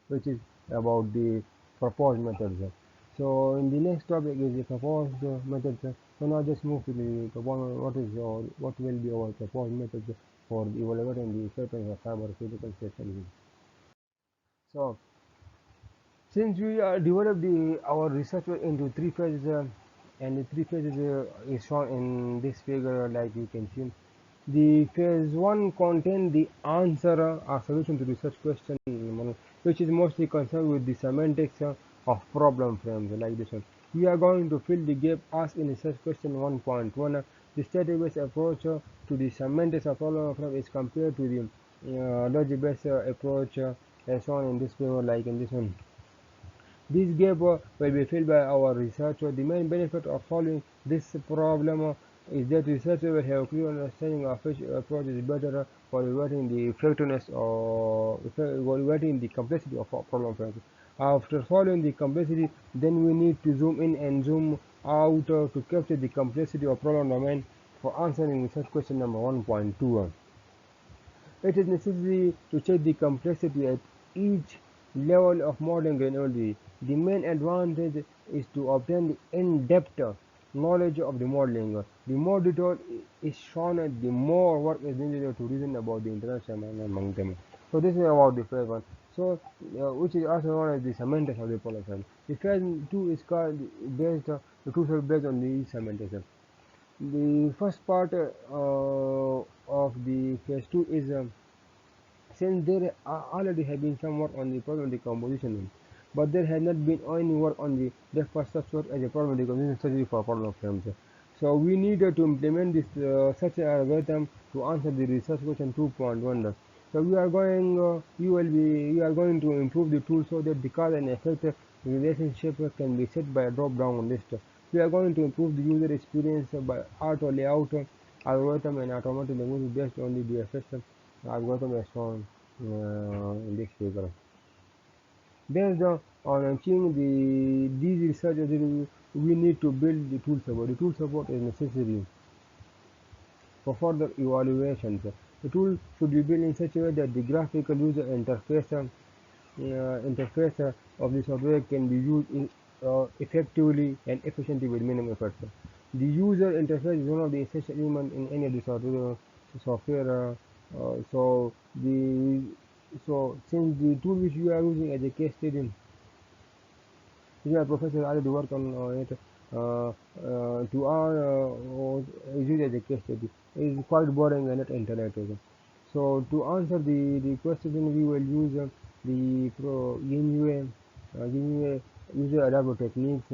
which is about the proposed methods. So in the next topic is the proposed methods. So now just move to the proposed, what will be our proposed methods for evaluating the effectiveness of cyber physical systems. So since we developed our research into three phases, and the three phases is shown in this figure, like you can see. The phase one contains the answer or solution to research question, which is mostly concerned with the semantics of problem frames, like this one. We are going to fill the gap asked in research question 1.1. The state-based approach to the semantics of problem frame is compared to the logic-based approach as shown in this figure, like in this one. This gap will be filled by our researcher. The main benefit of solving this problem is that researchers will have a clear understanding of which approach is better for evaluating the effectiveness or evaluating the complexity of our problem. After solving the complexity, then we need to zoom in and zoom out to capture the complexity of problem domain for answering research question number 1.2. It is necessary to check the complexity at each level of modeling granularity. The main advantage is to obtain the in-depth knowledge of the modeling. The more detail is shown, the more work is needed to reason about the interaction among them. So this is about the first one. So which is also known as the semantics of the problem. The phase two is called based the two are based on the semantics. The first part of the phase two is since there already have been some work on the problem decomposition, but there has not been any work on the depth structure as a problem decomposition strategy for problem frames. So we needed to implement this such an algorithm to answer the research question 2.1. So we are going to improve the tool so that the cause and effect relationship can be set by a drop down list. We are going to improve the user experience by auto layout algorithm and automatic language based on the DFS algorithm as shown in this figure. Based on achieving these research objectives, we need to build the tool support. The tool support is necessary for further evaluations. The tool should be built in such a way that the graphical user interface of the software can be used effectively and efficiently with minimum effort. The user interface is one of the essential elements in any of the software. So since the tool which you are using as a case study, since my professor already worked on it, to our is used as a case study, is quite boring and not interactive. So to answer the question, we will use the GNUA user adaptive techniques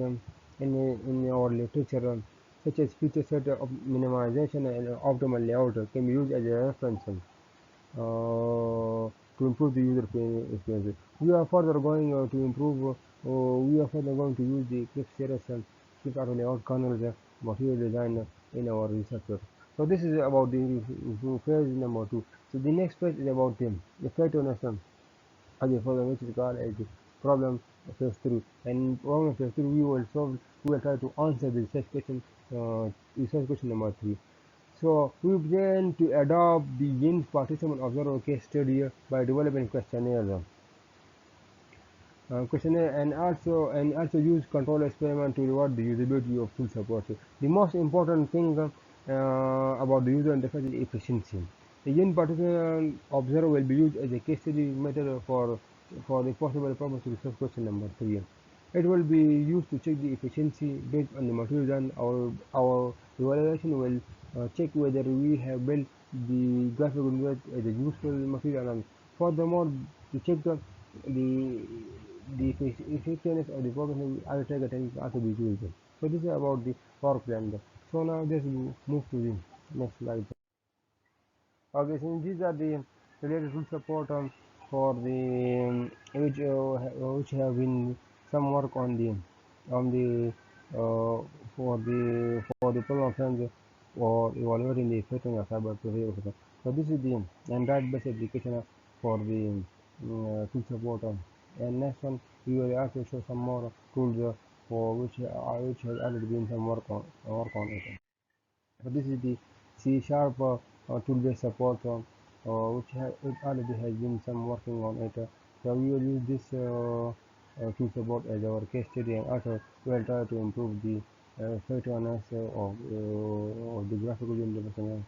in our literature, such as feature set of minimization and optimal layout can be used as a reference to improve the user experience. We are further going to use the Clip series and Clip auto layout kernels material design in our research work. So this is about the phase number two. So the next phase is about the effectiveness of the problem, which is called as the problem phase three. And problem phase three, we will try to answer the research question number three. So we plan to adopt the Yin participant observer case study by developing questionnaire and also use control experiment to reward the usability of tool support. The most important thing about the user interface is efficiency. The Yin participant observer will be used as a case study method for the possible purpose of research question number three. It will be used to check the efficiency based on the material done. Our evaluation will check whether we have built the graphical unit as a useful material, and furthermore to check the effectiveness of the program arbitrary techniques are to be used. So this is about the power plan. So now let's move to the next slide. Okay, since these are the related tool support for the which have been some work on the for the problem friends for evaluating the effectiveness of cyber security. So this is the Android-based application for the tool support. And next one, we will also show some more tools for which has already been some work on it. So this is the C sharp tool-based support, which already has been some working on it. So we will use this to support as our case study, and also we will try to improve the faithfulness of the graphical interpretation.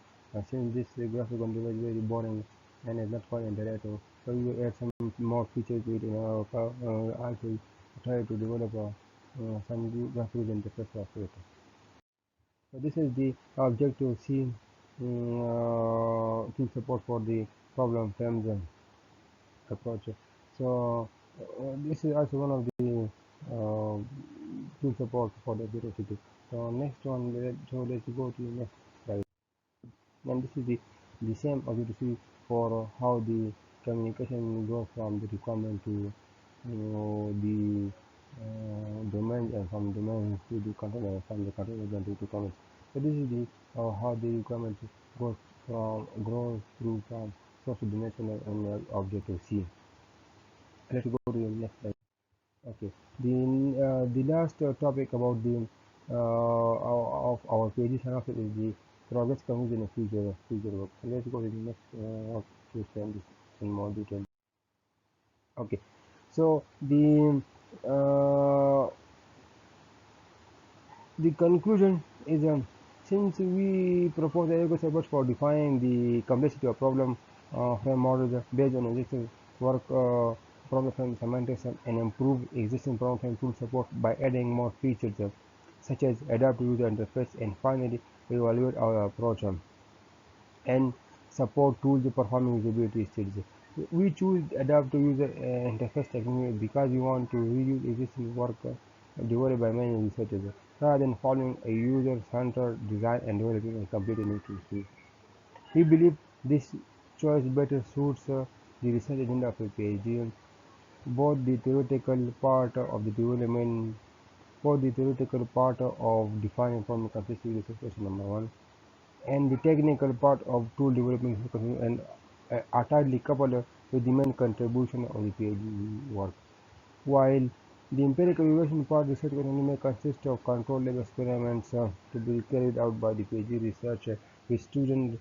Since this graphical interpretation is very boring and is not quite interactive, so we will add some more features to it in our also try to develop some graphical interface for it. So this is the objective C to support for the problem frames approach. So this is also one of the uh, tool support for the curiosity. So next one, let's go to the next slide. And this is the same objective for how the communication goes from the requirement to the domain, and from domain to the controller, from the controller to comments. So this is the how the requirement grows through from source to destination and objective C. Let's go to the next slide. Okay. The last topic about the of our pages analysis is the progress conclusion and future work. So let's go to the next work to explain this in more detail. Okay. So the conclusion is, since we propose a legal approach for defining the complexity of problem frame models based on existing work, problem frame semantics, and improve existing problem frame tool support by adding more features such as adaptive user interface, and finally evaluate our approach and support tools performing usability stages. We choose adaptive user interface technique because we want to reuse existing work developed by many researchers rather than following a user-centered design and developing a completely new tool. We believe this choice better suits the research agenda of a PhD. Both the theoretical part of the development, both the theoretical part of defining problem complexity is question number one, and the technical part of tool development and are tightly coupled with the main contribution of the PhD work. While the empirical evaluation part research may consist of controlled lab experiments to be carried out by the PhD researcher with student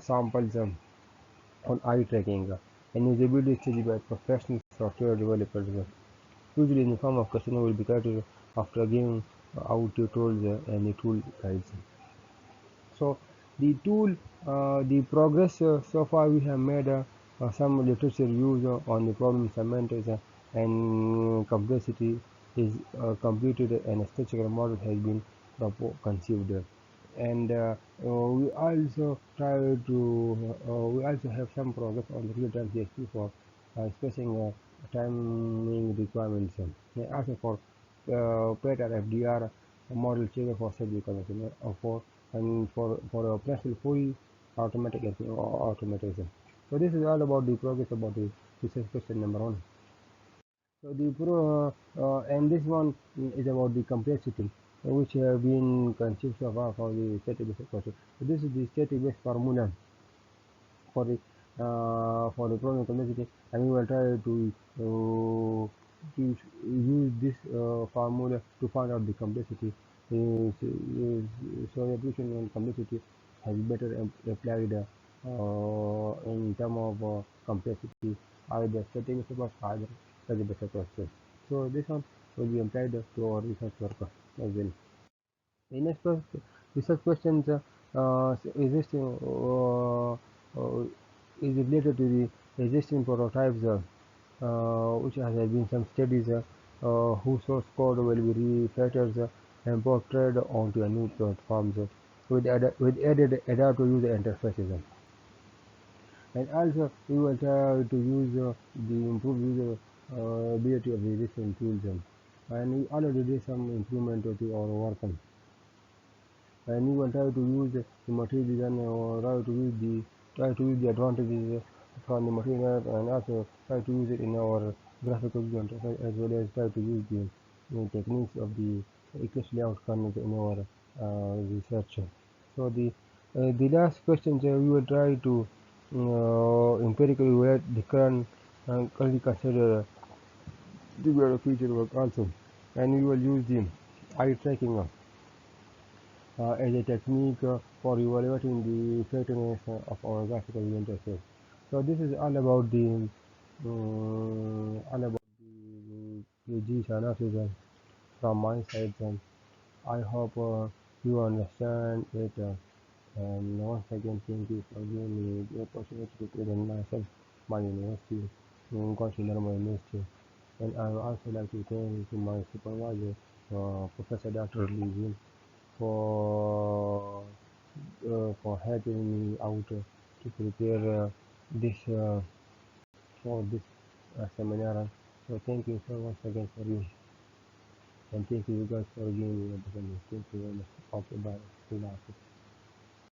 samples on eye tracking and usability study by professional software developers, usually in the form of questionnaire will be created after giving out tutorials and the tool guides. So the tool, the progress so far we have made some literature use on the problem semantics and complexity is completed, and a statistical model has been conceived. And we also try to we also have some progress on the real-time CSP for specifying timing requirements. And also for PET or FDR model checker for set requirements, for a flexible full automatic automation. So this is all about the progress about the research question number one. So and this one is about the complexity, which have been conceived so far for the static-based question. So this is the static-based formula for the problem complexity, and we will try to use this formula to find out the complexity. So the application and complexity has better applied in terms of complexity, either static based approach, either static based approach. So this one will be applied to our research work as well. The next research questions existing is related to the existing prototypes, which has been some studies whose source code will be refactored and portrayed onto a new platforms with added adaptive user interfaces. And also we will try to use the improved user ability of the existing tools, and we already did some improvement to our work. And you will try to use the material design, or try to use the advantages from the material, and also try to use it in our graphical design, as well as try to use the techniques of the equation outcomes in our research. So the last question, we will try to empirically evaluate the currently consider the future work also, and we will use the eye tracking as a technique for evaluating the effectiveness of our graphical interface. So this is all about the And about the G's and F's from my side, I hope you understand it. And once again, thank you for giving me the opportunity to present myself, my university, consider my university. And I would also like to thank to my supervisor, Professor Dr. Lee, for for helping me out to prepare this for this seminar. So thank you so much again for you, and thank you guys for giving me the opportunity. Thank you very much. Okay, bye.